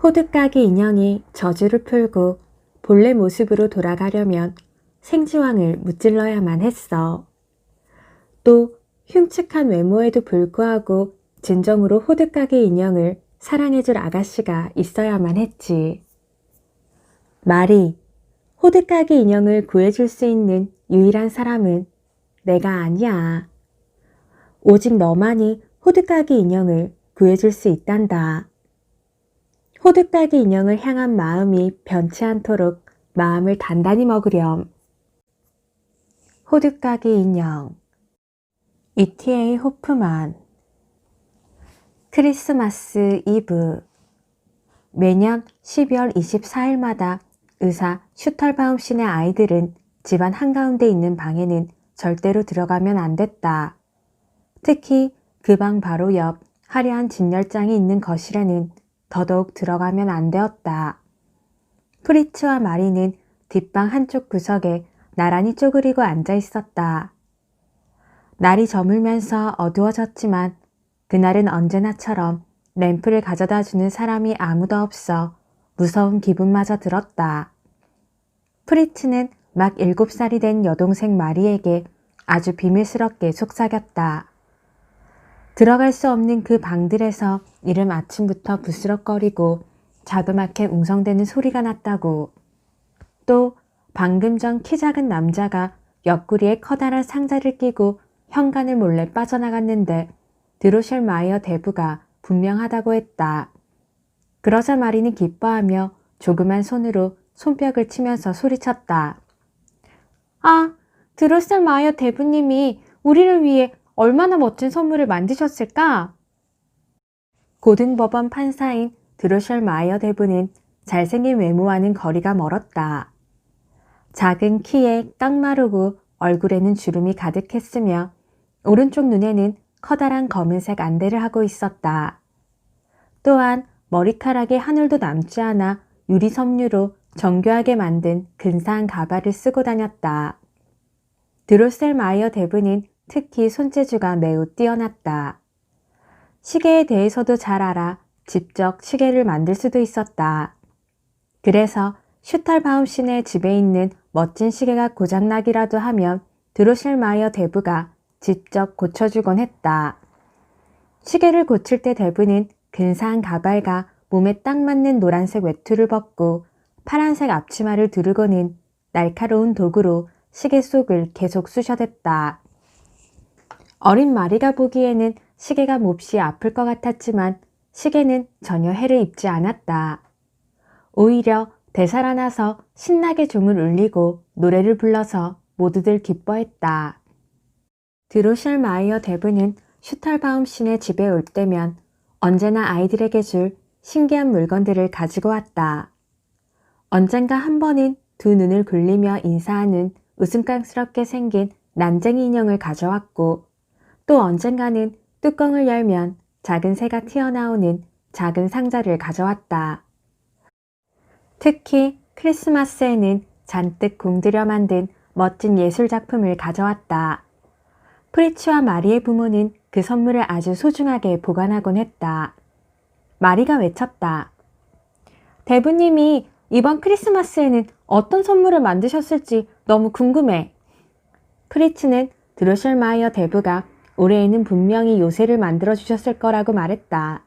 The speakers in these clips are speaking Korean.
호두까기 인형이 저주를 풀고 본래 모습으로 돌아가려면 생지왕을 무찔러야만 했어. 또 흉측한 외모에도 불구하고 진정으로 호두까기 인형을 사랑해줄 아가씨가 있어야만 했지. 마리, 호두까기 인형을 구해줄 수 있는 유일한 사람은 내가 아니야. 오직 너만이 호두까기 인형을 구해줄 수 있단다. 호두까기 인형을 향한 마음이 변치 않도록 마음을 단단히 먹으렴. 호두까기 인형 E.T.A. 호프만. 크리스마스 이브. 매년 12월 24일마다 의사 슈털바움신의 아이들은 집안 한가운데 있는 방에는 절대로 들어가면 안 됐다. 특히 그 방 바로 옆 화려한 진열장이 있는 거실에는 더더욱 들어가면 안 되었다. 프리츠와 마리는 뒷방 한쪽 구석에 나란히 쪼그리고 앉아 있었다. 날이 저물면서 어두워졌지만 그날은 언제나처럼 램프를 가져다 주는 사람이 아무도 없어 무서운 기분마저 들었다. 프리츠는 막 7살이 된 여동생 마리에게 아주 비밀스럽게 속삭였다. 들어갈 수 없는 그 방들에서 이른 아침부터 부스럭거리고 자그맣게 웅성대는 소리가 났다고. 또 방금 전 키 작은 남자가 옆구리에 커다란 상자를 끼고 현관을 몰래 빠져나갔는데 드로셜 마이어 대부가 분명하다고 했다. 그러자 마리는 기뻐하며 조그만 손으로 손뼉을 치면서 소리쳤다. 아, 드로셜 마이어 대부님이 우리를 위해 얼마나 멋진 선물을 만드셨을까? 고등법원 판사인 드로셜 마이어 대부는 잘생긴 외모와는 거리가 멀었다. 작은 키에 깡마르고 얼굴에는 주름이 가득했으며 오른쪽 눈에는 커다란 검은색 안대를 하고 있었다. 또한 머리카락에 한 올도 남지 않아 유리 섬유로 정교하게 만든 근사한 가발을 쓰고 다녔다. 드로셀 마이어 대부는 특히 손재주가 매우 뛰어났다. 시계에 대해서도 잘 알아 직접 시계를 만들 수도 있었다. 그래서 슈탈바움신의 집에 있는 멋진 시계가 고장나기라도 하면 드로셀 마이어 대부가 직접 고쳐주곤 했다. 시계를 고칠 때 대부는 근사한 가발과 몸에 딱 맞는 노란색 외투를 벗고 파란색 앞치마를 두르고는 날카로운 도구로 시계 속을 계속 쑤셔댔다. 어린 마리가 보기에는 시계가 몹시 아플 것 같았지만 시계는 전혀 해를 입지 않았다. 오히려 되살아나서 신나게 종을 울리고 노래를 불러서 모두들 기뻐했다. 드로셜 마이어 대부는 슈탈바움신의 집에 올 때면 언제나 아이들에게 줄 신기한 물건들을 가지고 왔다. 언젠가 한 번은 두 눈을 굴리며 인사하는 웃음깡스럽게 생긴 난쟁이 인형을 가져왔고 또 언젠가는 뚜껑을 열면 작은 새가 튀어나오는 작은 상자를 가져왔다. 특히 크리스마스에는 잔뜩 공들여 만든 멋진 예술작품을 가져왔다. 프리츠와 마리의 부모는 그 선물을 아주 소중하게 보관하곤 했다. 마리가 외쳤다. 대부님이 이번 크리스마스에는 어떤 선물을 만드셨을지 너무 궁금해. 프리츠는 드로셜 마이어 대부가 올해에는 분명히 요새를 만들어주셨을 거라고 말했다.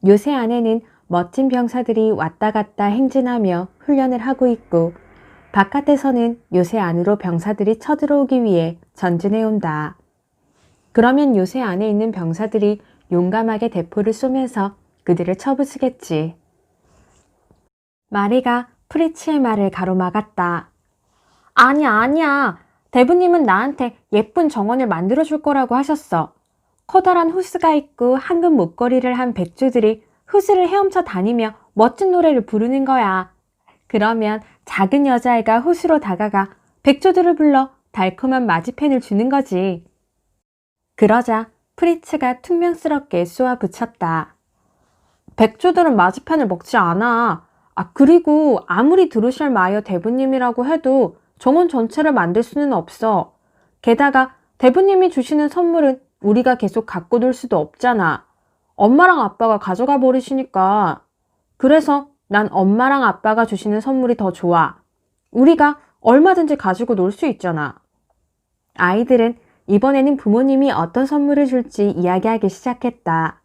요새 안에는 멋진 병사들이 왔다 갔다 행진하며 훈련을 하고 있고 바깥에서는 요새 안으로 병사들이 쳐들어오기 위해 전진해온다. 그러면 요새 안에 있는 병사들이 용감하게 대포를 쏘면서 그들을 쳐부수겠지. 마리가 프리츠의 말을 가로막았다. 아니야. 대부님은 나한테 예쁜 정원을 만들어줄 거라고 하셨어. 커다란 호스가 있고 황금 목걸이를 한 백조들이 호스를 헤엄쳐 다니며 멋진 노래를 부르는 거야. 그러면 작은 여자애가 호수로 다가가 백조들을 불러 달콤한 마지펜을 주는 거지. 그러자 프리츠가 퉁명스럽게 쏘아붙였다. 백조들은 마지펜을 먹지 않아. 그리고 아무리 드로셜 마이어 대부님이라고 해도 정원 전체를 만들 수는 없어. 게다가 대부님이 주시는 선물은 우리가 계속 갖고 놀 수도 없잖아. 엄마랑 아빠가 가져가 버리시니까. 그래서 난 엄마랑 아빠가 주시는 선물이 더 좋아. 우리가 얼마든지 가지고 놀 수 있잖아. 아이들은 이번에는 부모님이 어떤 선물을 줄지 이야기하기 시작했다.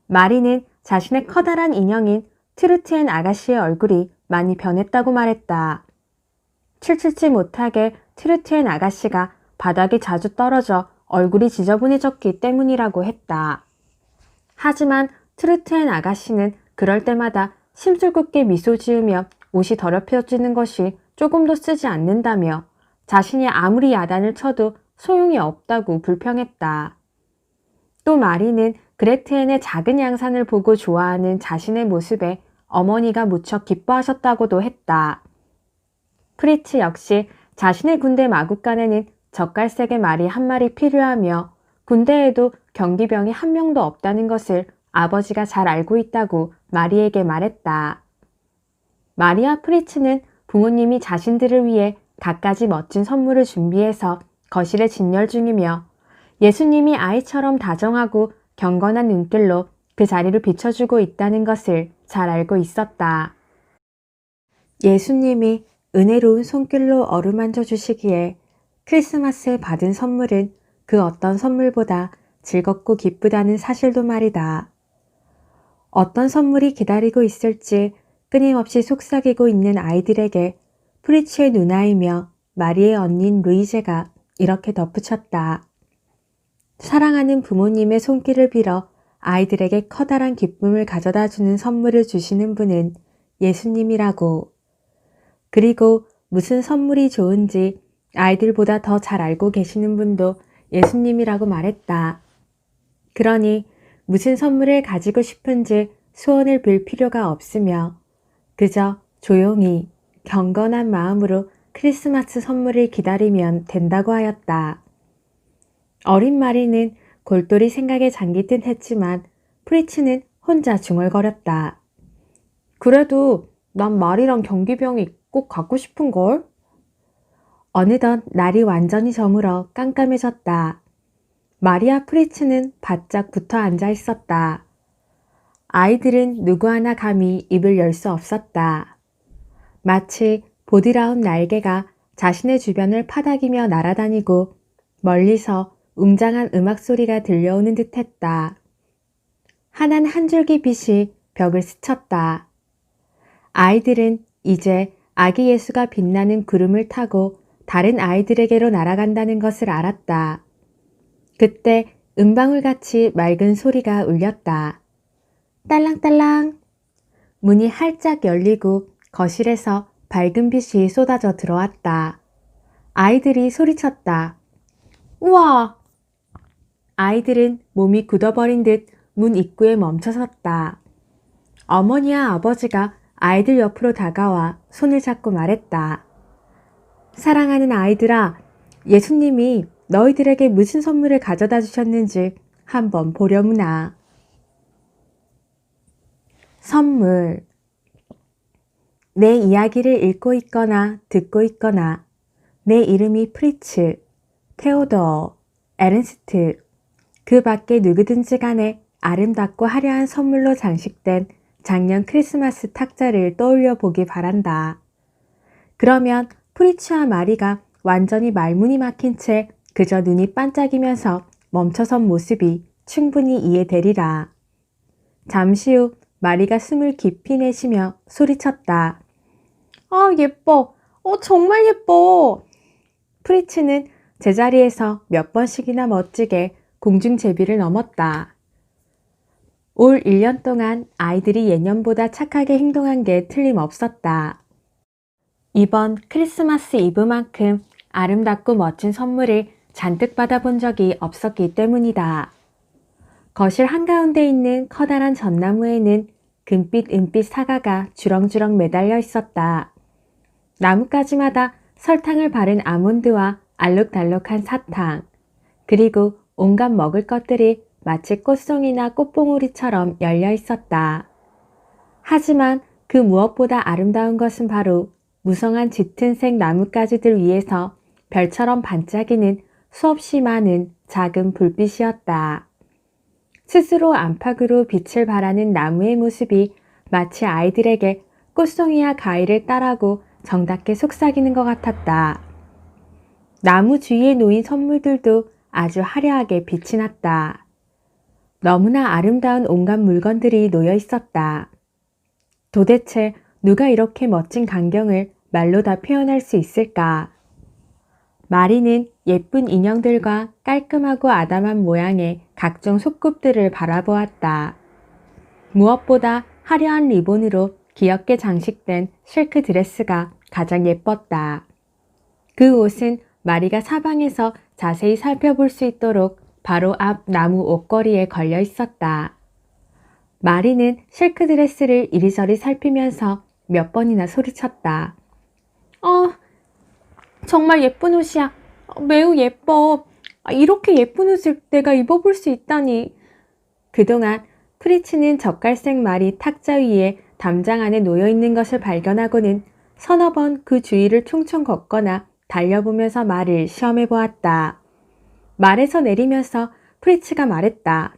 마리는 자신의 커다란 인형인 트루트앤 아가씨의 얼굴이 많이 변했다고 말했다. 칠칠치 못하게 트루트앤 아가씨가 바닥에 자주 떨어져 얼굴이 지저분해졌기 때문이라고 했다. 하지만 트루트앤 아가씨는 그럴 때마다 심술궂게 미소 지으며 옷이 더럽혀지는 것이 조금도 쓰지 않는다며 자신이 아무리 야단을 쳐도 소용이 없다고 불평했다. 또 마리는 그레트엔의 작은 양산을 보고 좋아하는 자신의 모습에 어머니가 무척 기뻐하셨다고도 했다. 프리츠 역시 자신의 군대 마구간에는 젓갈색의 말이 한 마리 필요하며 군대에도 경기병이 한 명도 없다는 것을 아버지가 잘 알고 있다고 마리에게 말했다. 마리와 프리츠는 부모님이 자신들을 위해 갖가지 멋진 선물을 준비해서 거실에 진열 중이며 예수님이 아이처럼 다정하고 경건한 눈길로 그 자리를 비춰주고 있다는 것을 잘 알고 있었다. 예수님이 은혜로운 손길로 어루만져 주시기에 크리스마스에 받은 선물은 그 어떤 선물보다 즐겁고 기쁘다는 사실도 말이다. 어떤 선물이 기다리고 있을지 끊임없이 속삭이고 있는 아이들에게 프리츠의 누나이며 마리의 언니인 루이제가 이렇게 덧붙였다. 사랑하는 부모님의 손길을 빌어 아이들에게 커다란 기쁨을 가져다주는 선물을 주시는 분은 예수님이라고. 그리고 무슨 선물이 좋은지 아이들보다 더 잘 알고 계시는 분도 예수님이라고 말했다. 그러니 무슨 선물을 가지고 싶은지 소원을 빌 필요가 없으며 그저 조용히 경건한 마음으로 크리스마스 선물을 기다리면 된다고 하였다. 어린 마리는 골똘히 생각에 잠길 듯 했지만 프리츠는 혼자 중얼거렸다. 그래도 난 마리랑 경기병이 꼭 갖고 싶은걸? 어느덧 날이 완전히 저물어 깜깜해졌다. 마리와 프리츠는 바짝 붙어 앉아 있었다. 아이들은 누구 하나 감히 입을 열 수 없었다. 마치 보드라운 날개가 자신의 주변을 파닥이며 날아다니고 멀리서 웅장한 음악 소리가 들려오는 듯했다. 환한 한 줄기 빛이 벽을 스쳤다. 아이들은 이제 아기 예수가 빛나는 구름을 타고 다른 아이들에게로 날아간다는 것을 알았다. 그때 은방울같이 맑은 소리가 울렸다. 딸랑딸랑. 문이 활짝 열리고 거실에서 밝은 빛이 쏟아져 들어왔다. 아이들이 소리쳤다. 우와! 아이들은 몸이 굳어버린 듯 문 입구에 멈춰섰다. 어머니와 아버지가 아이들 옆으로 다가와 손을 잡고 말했다. 사랑하는 아이들아, 예수님이 너희들에게 무슨 선물을 가져다 주셨는지 한번 보려무나. 선물. 내 이야기를 읽고 있거나 듣고 있거나 내 이름이 프리츠, 테오도어, 에른스트, 그 밖에 누구든지 간에 아름답고 화려한 선물로 장식된 작년 크리스마스 탁자를 떠올려 보기 바란다. 그러면 프리츠와 마리가 완전히 말문이 막힌 채 그저 눈이 반짝이면서 멈춰선 모습이 충분히 이해되리라. 잠시 후 마리가 숨을 깊이 내쉬며 소리쳤다. 아, 예뻐. 정말 예뻐. 프리츠는 제자리에서 몇 번씩이나 멋지게 공중제비를 넘었다. 올 1년 동안 아이들이 예년보다 착하게 행동한 게 틀림없었다. 이번 크리스마스 이브만큼 아름답고 멋진 선물을 잔뜩 받아본 적이 없었기 때문이다. 거실 한가운데 있는 커다란 전나무에는 금빛 은빛 사과가 주렁주렁 매달려 있었다. 나뭇가지마다 설탕을 바른 아몬드와 알록달록한 사탕, 그리고 온갖 먹을 것들이 마치 꽃송이나 꽃봉오리처럼 열려 있었다. 하지만 그 무엇보다 아름다운 것은 바로 무성한 짙은 색 나뭇가지들 위에서 별처럼 반짝이는 수없이 많은 작은 불빛이었다. 스스로 안팎으로 빛을 발하는 나무의 모습이 마치 아이들에게 꽃송이와 가위를 따라고 정답게 속삭이는 것 같았다. 나무 주위에 놓인 선물들도 아주 화려하게 빛이 났다. 너무나 아름다운 온갖 물건들이 놓여 있었다. 도대체 누가 이렇게 멋진 광경을 말로 다 표현할 수 있을까? 마리는 예쁜 인형들과 깔끔하고 아담한 모양의 각종 소꿉들을 바라보았다. 무엇보다 화려한 리본으로 귀엽게 장식된 실크 드레스가 가장 예뻤다. 그 옷은 마리가 사방에서 자세히 살펴볼 수 있도록 바로 앞 나무 옷걸이에 걸려 있었다. 마리는 실크 드레스를 이리저리 살피면서 몇 번이나 소리쳤다. 정말 예쁜 옷이야. 매우 예뻐. 이렇게 예쁜 옷을 내가 입어볼 수 있다니. 그동안 프리츠는 젓갈색 말이 탁자 위에 담장 안에 놓여 있는 것을 발견하고는 서너 번 그 주위를 총총 걷거나 달려보면서 말을 시험해 보았다. 말에서 내리면서 프리츠가 말했다.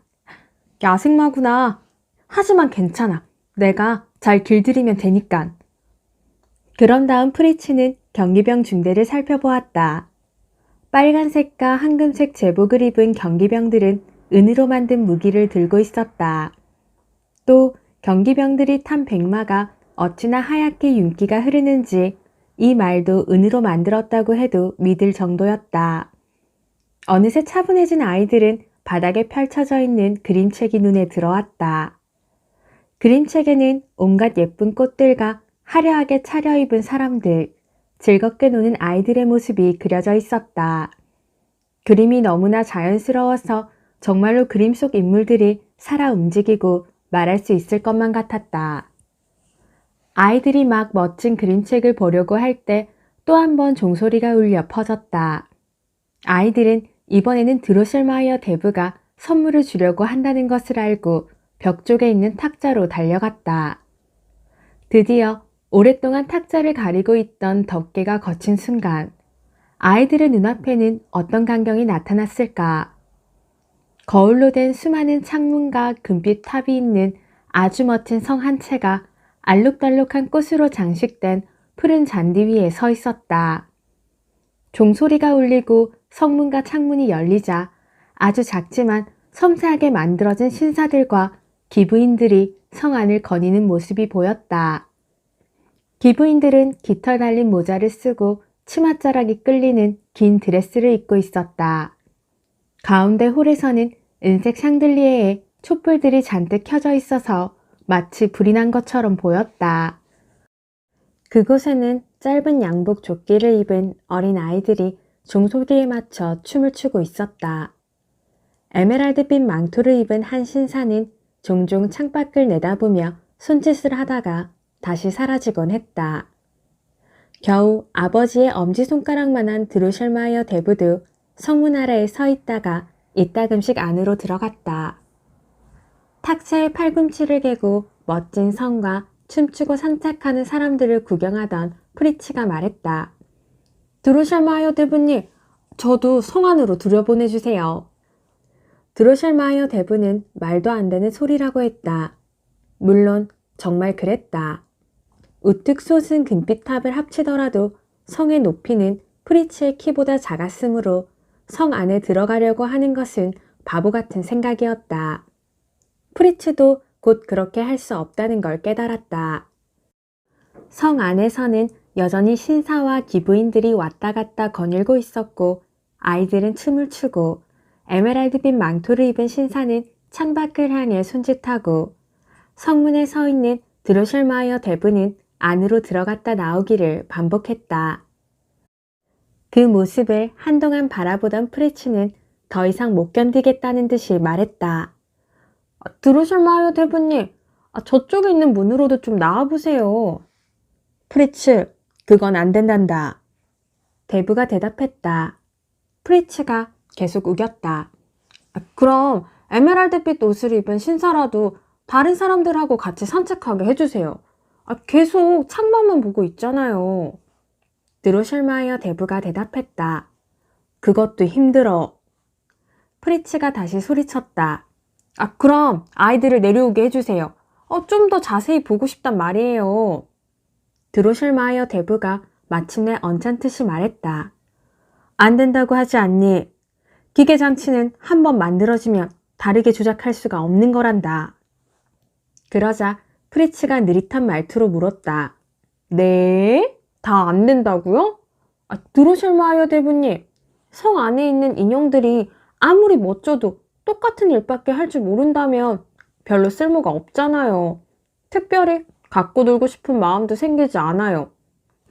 야생마구나. 하지만 괜찮아. 내가 잘 길들이면 되니깐. 그런 다음 프리츠는 경기병 중대를 살펴보았다. 빨간색과 황금색 제복을 입은 경기병들은 은으로 만든 무기를 들고 있었다. 또 경기병들이 탄 백마가 어찌나 하얗게 윤기가 흐르는지 이 말도 은으로 만들었다고 해도 믿을 정도였다. 어느새 차분해진 아이들은 바닥에 펼쳐져 있는 그림책이 눈에 들어왔다. 그림책에는 온갖 예쁜 꽃들과 화려하게 차려입은 사람들, 즐겁게 노는 아이들의 모습이 그려져 있었다. 그림이 너무나 자연스러워서 정말로 그림 속 인물들이 살아 움직이고 말할 수 있을 것만 같았다. 아이들이 막 멋진 그림책을 보려고 할 때 또 한 번 종소리가 울려 퍼졌다. 아이들은 이번에는 드로셀마이어 대부가 선물을 주려고 한다는 것을 알고 벽 쪽에 있는 탁자로 달려갔다. 드디어 오랫동안 탁자를 가리고 있던 덮개가 걷힌 순간 아이들의 눈앞에는 어떤 광경이 나타났을까? 거울로 된 수많은 창문과 금빛 탑이 있는 아주 멋진 성 한 채가 알록달록한 꽃으로 장식된 푸른 잔디 위에 서 있었다. 종소리가 울리고 성문과 창문이 열리자 아주 작지만 섬세하게 만들어진 신사들과 기부인들이 성 안을 거니는 모습이 보였다. 기부인들은 깃털 달린 모자를 쓰고 치맛자락이 끌리는 긴 드레스를 입고 있었다. 가운데 홀에서는 은색 샹들리에에 촛불들이 잔뜩 켜져 있어서 마치 불이 난 것처럼 보였다. 그곳에는 짧은 양복 조끼를 입은 어린 아이들이 종소리에 맞춰 춤을 추고 있었다. 에메랄드빛 망토를 입은 한 신사는 종종 창밖을 내다보며 손짓을 하다가 다시 사라지곤 했다. 겨우 아버지의 엄지손가락만한 드로셜마이어 대부도 성문 아래에 서 있다가 이따금씩 안으로 들어갔다. 탁자의 팔꿈치를 개고 멋진 성과 춤추고 산책하는 사람들을 구경하던 프리츠가 말했다. 드로셜마이어 대부님, 저도 성 안으로 들여보내주세요. 드로셜마이어 대부는 말도 안 되는 소리라고 했다. 물론 정말 그랬다. 우뚝 솟은 금빛 탑을 합치더라도 성의 높이는 프리츠의 키보다 작았으므로 성 안에 들어가려고 하는 것은 바보 같은 생각이었다. 프리츠도 곧 그렇게 할 수 없다는 걸 깨달았다. 성 안에서는 여전히 신사와 기부인들이 왔다 갔다 거닐고 있었고 아이들은 춤을 추고 에메랄드빛 망토를 입은 신사는 창밖을 향해 손짓하고 성문에 서 있는 드로셜마이어 대부는 안으로 들어갔다 나오기를 반복했다. 그 모습을 한동안 바라보던 프리츠는 더 이상 못 견디겠다는 듯이 말했다. 드로셜마이어 대부님, 저쪽에 있는 문으로도 좀 나와보세요. 프리츠, 그건 안 된단다. 대부가 대답했다. 프리츠가 계속 우겼다. 그럼 에메랄드빛 옷을 입은 신사라도 다른 사람들하고 같이 산책하게 해주세요. 계속 창밖만 보고 있잖아요. 드로셜마이어 대부가 대답했다. 그것도 힘들어. 프리츠가 다시 소리쳤다. 그럼 아이들을 내려오게 해주세요. 좀 더 자세히 보고 싶단 말이에요. 드로셜마이어 대부가 마침내 언짢듯이 말했다. 안 된다고 하지 않니? 기계 장치는 한번 만들어지면 다르게 조작할 수가 없는 거란다. 그러자 프리츠가 느릿한 말투로 물었다. 네? 다 안 된다고요? 드로셜마이어 대부님, 성 안에 있는 인형들이 아무리 멋져도 똑같은 일밖에 할 줄 모른다면 별로 쓸모가 없잖아요. 특별히 갖고 놀고 싶은 마음도 생기지 않아요.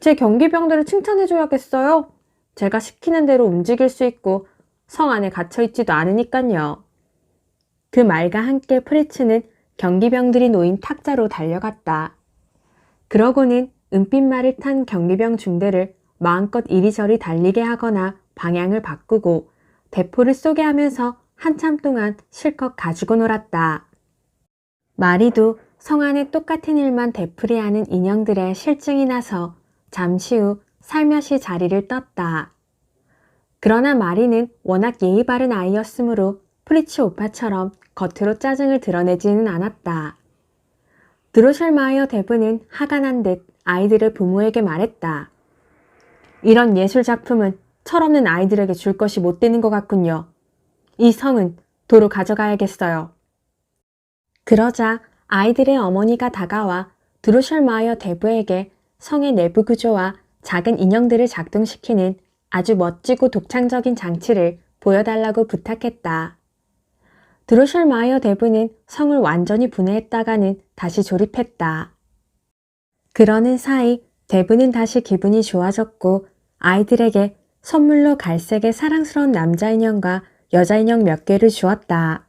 제 경기병들을 칭찬해줘야겠어요? 제가 시키는 대로 움직일 수 있고 성 안에 갇혀있지도 않으니깐요. 그 말과 함께 프리츠는 경기병들이 놓인 탁자로 달려갔다. 그러고는 은빛말을 탄 경비병 중대를 마음껏 이리저리 달리게 하거나 방향을 바꾸고 대포를 쏘게 하면서 한참 동안 실컷 가지고 놀았다. 마리도 성 안에 똑같은 일만 되풀이하는 인형들의 실증이 나서 잠시 후 살며시 자리를 떴다. 그러나 마리는 워낙 예의 바른 아이였으므로 프리츠 오빠처럼 겉으로 짜증을 드러내지는 않았다. 드로셜마이어 대부는 화가 난 듯 아이들의 부모에게 말했다. 이런 예술 작품은 철없는 아이들에게 줄 것이 못 되는 것 같군요. 이 성은 도로 가져가야겠어요. 그러자 아이들의 어머니가 다가와 드로셜마이어 대부에게 성의 내부 구조와 작은 인형들을 작동시키는 아주 멋지고 독창적인 장치를 보여달라고 부탁했다. 드로셜마이어 대부는 성을 완전히 분해했다가는 다시 조립했다. 그러는 사이 대부는 다시 기분이 좋아졌고 아이들에게 선물로 갈색의 사랑스러운 남자 인형과 여자 인형 몇 개를 주었다.